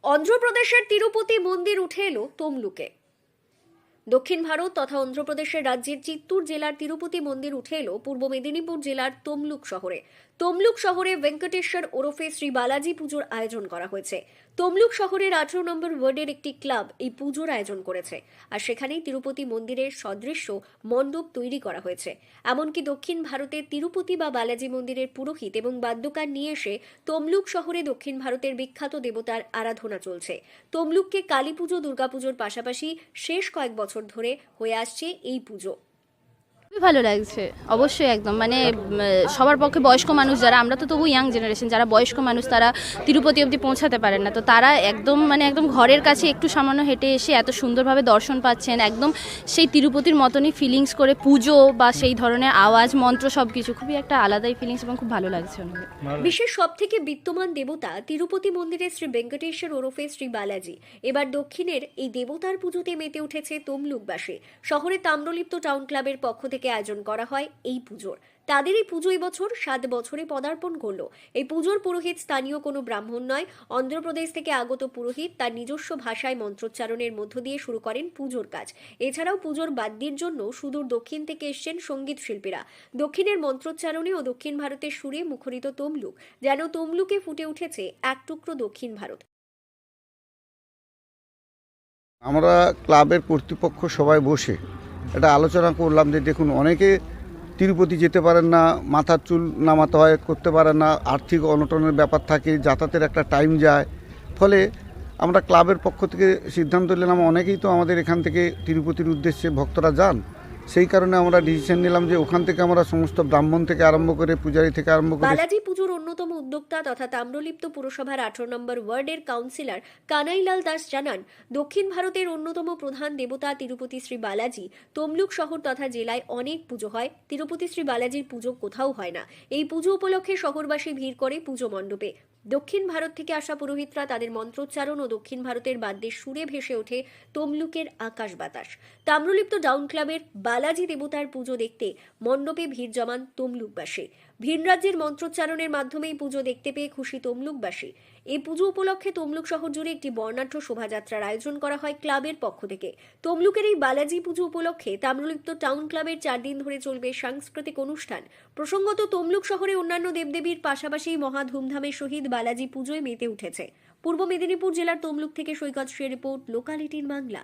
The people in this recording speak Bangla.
অন্ধ্রপ্রদেশের তিরুপতি মন্দির উঠে এলো তমলুকে। দক্ষিণ ভারত তথা অন্ধ্রপ্রদেশের রাজ্যের চিত্তুর জেলার তিরুপতি মন্দির উঠে এলো পূর্ব মেদিনীপুর জেলার তমলুক শহরে। তমলুক শহরে ভেঙ্কটেশ্বর ওরফে শ্রী বালাজি পুজোর আয়োজন করা হয়েছে। তমলুক শহরের 18 নম্বর ওয়ার্ডের একটি ক্লাব এই পুজোর আয়োজন করেছে, আর সেখানেই তিরুপতি মন্দিরের সদৃশ্য মণ্ডপ তৈরি করা হয়েছে। এমনকি দক্ষিণ ভারতের তিরুপতি বা বালাজি মন্দিরের পুরোহিত এবং বাদ্যকার নিয়ে এসে তমলুক শহরে দক্ষিণ ভারতের বিখ্যাত দেবতার আরাধনা চলছে। তমলুককে কালী পুজো, দুর্গাপুজোর পাশাপাশি শেষ কয়েক বছর ধরে হয়ে আসছে এই পুজো। খুবই ভালো লাগছে অবশ্যই, একদম মানে সবার পক্ষে বয়স্ক মানুষ যারা, আমরা তো তবু ইয়াং জেনারেশন, যারা বয়স্ক মানুষ তারা তিরুপতি অবধি পৌঁছাতে পারেন না, তো তারা একদম একদম ঘরের কাছে একটু সামান্য হেঁটে এসে এত সুন্দরভাবে দর্শন পাচ্ছেন। একদম সেই তিরুপতির মতনই ফিলিংস করে পুজো বা সেই ধরনের আওয়াজ মন্ত্র সবকিছু খুবই একটা আলাদাই ফিলিংস এবং খুব ভালো লাগছে। বিশ্বের সব থেকে বিদ্যমান দেবতা তিরুপতি মন্দিরের শ্রী ভেঙ্কটেশ্বর ওরফে শ্রী বালাজি। এবার দক্ষিণের এই দেবতার পুজোতে মেতে উঠেছে তমলুকবাসী। শহরে তাম্রলিপ্ত টাউন ক্লাবের পক্ষ থেকে আয়োজন করা হয় এই পুজোর। তাদের এই পুজো এবছর 7 বছরে পদার্পণ করলো। এই পুজোর পুরোহিত স্থানীয় কোনো ব্রাহ্মণ নয়, অন্ধ্রপ্রদেশ থেকে আগত পুরোহিত তার নিজস্ব ভাষায় মন্ত্রোচ্চারণের মধ্য দিয়ে শুরু করেন পুজোর কাজ। এছাড়াও পুজোর বাদ্যের জন্য সুদূর দক্ষিণ থেকে এসছেন সঙ্গীত শিল্পীরা। দক্ষিণের মন্ত্রোচ্চারণে ও দক্ষিণ ভারতের সুরে মুখরিত তমলুক যেন তমলুকে ফুটে উঠেছে এক টুকরো দক্ষিণ ভারত। আমরা ক্লাবের কর্তৃপক্ষ সবাই বসে এটা আলোচনা করলাম যে দেখুন, অনেকে তিরুপতি যেতে পারেন না, মাথার চুল নামাতে হয়, করতে পারেন না, আর্থিক অনটনের ব্যাপার থাকে, যাতায়াতের একটা টাইম যায়। ফলে আমরা ক্লাবের পক্ষ থেকে সিদ্ধান্ত নিলাম, অনেকেই তো আমাদের এখান থেকে তিরুপতির উদ্দেশ্যে ভক্তরা যান, সেই কারণে আমরা ডিসিশন নিলাম যে ওখান থেকে আমরা সমস্ত ব্রাহ্মণ থেকে আরম্ভ করে পূজারী থেকে আরম্ভ করে। বালাজি পুজোর অন্যতম উদ্যোক্তা তথা তাম্রলিপ্ত পুরসভার 18 নম্বর ওয়ার্ডের কাউন্সিলর কানাইলাল দাস জানান, দক্ষিণ ভারতের অন্যতম প্রধান দেবতা তিরুপতি শ্রী বালাজি। তমলুক শহর তথা জেলায় অনেক পুজো হয়, তিরুপতি শ্রী বালাজির পুজো কোথাও হয় না। এই পুজো উপলক্ষে শহরবাসী ভিড় করে পুজো মণ্ডপে। দক্ষিণ ভারত থেকে আসা পুরোহিতরা তাদের মন্ত্রোচ্চারণ ও দক্ষিণ ভারতের বাদ্যের সুরে ভেসে ওঠে তমলুকের আকাশ বাতাস। তাম্রলিপ্ত টাউন ক্লাবের বালাজি দেবতার পুজো দেখতে মণ্ডপে ভিড় জমান তমলুকবাসী। ভিন রাজ্যের মন্ত্রোচ্চারণের মাধ্যমেই পুজো দেখতে পেয়ে খুশি তমলুকবাসী। এই পুজো উপলক্ষে তমলুক শহর জুড়ে একটি বর্ণাঢ্য শোভাযাত্রার আয়োজন করা হয় ক্লাবের পক্ষ থেকে। তমলুকের এই বালাজি পুজো উপলক্ষে তাম্রলিপ্ত টাউন ক্লাবের 4 দিন ধরে চলবে সাংস্কৃতিক অনুষ্ঠান। প্রসঙ্গত, তমলুক শহরে অন্যান্য দেবদেবীর পাশাপাশি মহা ধুমধামের সহিত বালাজি পুজোয় মেতে উঠেছে। পূর্ব মেদিনীপুর জেলার তমলুক থেকে সৈকত শের রিপোর্ট, লোকাল 18 বাংলা।